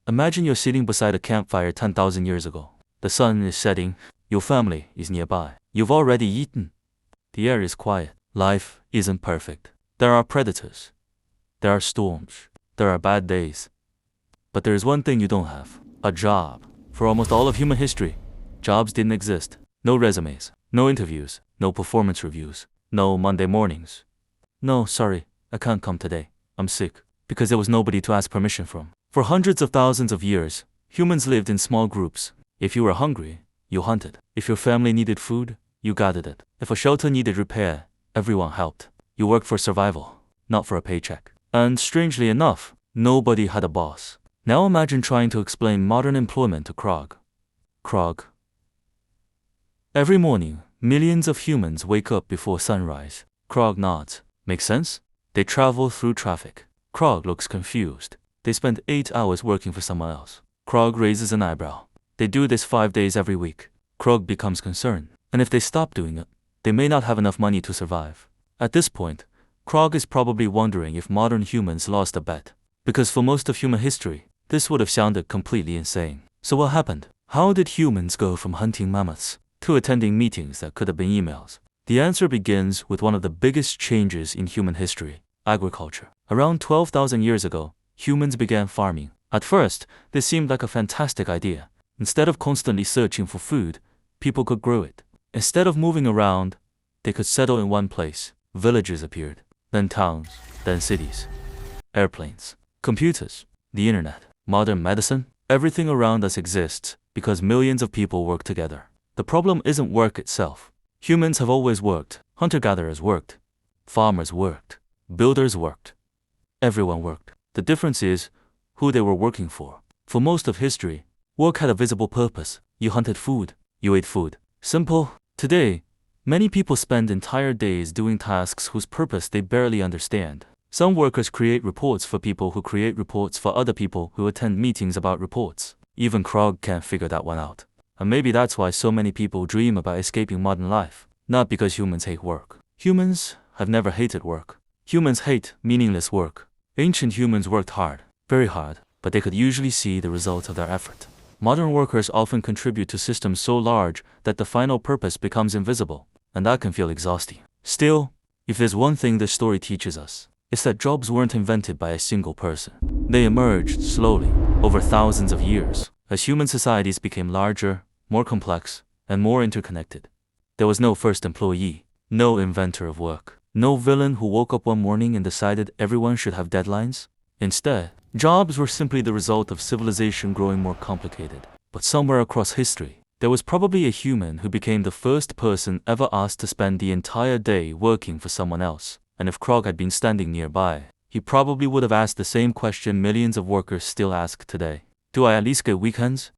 Imagine you're sitting beside a campfire 10,000 years ago. The sun is setting, your family is nearby. You've already eaten. The air is quiet. Life isn't perfect. There are predators. There are storms. There are bad days. But there is one thing you don't have: a job. For almost all of human history, jobs didn't exist. No resumes, no interviews, no performance reviews, no Monday mornings. No, sorry, I can't come today. I'm sick. Because there was nobody to ask permission from. For hundreds of thousands of years, humans lived in small groups. If you were hungry, you hunted. If your family needed food, you gathered it. If a shelter needed repair, everyone helped. You worked for survival, not for a paycheck. And strangely enough, nobody had a boss. Now imagine trying to explain modern employment to Krog. Krog. Every morning, millions of humans wake up before sunrise. Krog nods. Makes sense? They travel through traffic. Krog looks confused. They spend 8 hours working for someone else. Krog raises an eyebrow. They do this 5 days every week. Krog becomes concerned. And if they stop doing it, they may not have enough money to survive. At this point, Krog is probably wondering if modern humans lost a bet. Because for most of human history, this would have sounded completely insane. So what happened? How did humans go from hunting mammoths to attending meetings that could have been emails? The answer begins with one of the biggest changes in human history: agriculture. Around 12,000 years ago, humans began farming. At first, this seemed like a fantastic idea. Instead of constantly searching for food, people could grow it. Instead of moving around, they could settle in one place. Villages appeared, then towns, then cities. Airplanes, computers, the internet, modern medicine, everything around us exists because millions of people work together. The problem isn't work itself. Humans have always worked. Hunter-gatherers worked. Farmers worked. Builders worked. Everyone worked. The difference is who they were working for. For most of history, work had a visible purpose. You hunted food. You ate food. Simple. Today, many people spend entire days doing tasks whose purpose they barely understand. Some workers create reports for people who create reports for other people who attend meetings about reports. Even Krog can't figure that one out. And maybe that's why so many people dream about escaping modern life. Not because humans hate work. Humans have never hated work. Humans hate meaningless work. Ancient humans worked hard, very hard, but they could usually see the results of their effort. Modern workers often contribute to systems so large that the final purpose becomes invisible, and that can feel exhausting. Still, if there's one thing this story teaches us, it's that jobs weren't invented by a single person. They emerged slowly, over thousands of years, as human societies became larger, more complex, and more interconnected. There was no first employee, no inventor of work, no villain who woke up one morning and decided everyone should have deadlines. Instead, jobs were simply the result of civilization growing more complicated. But somewhere across history, there was probably a human who became the first person ever asked to spend the entire day working for someone else. And if Krog had been standing nearby, he probably would have asked the same question millions of workers still ask today. Do I at least get weekends?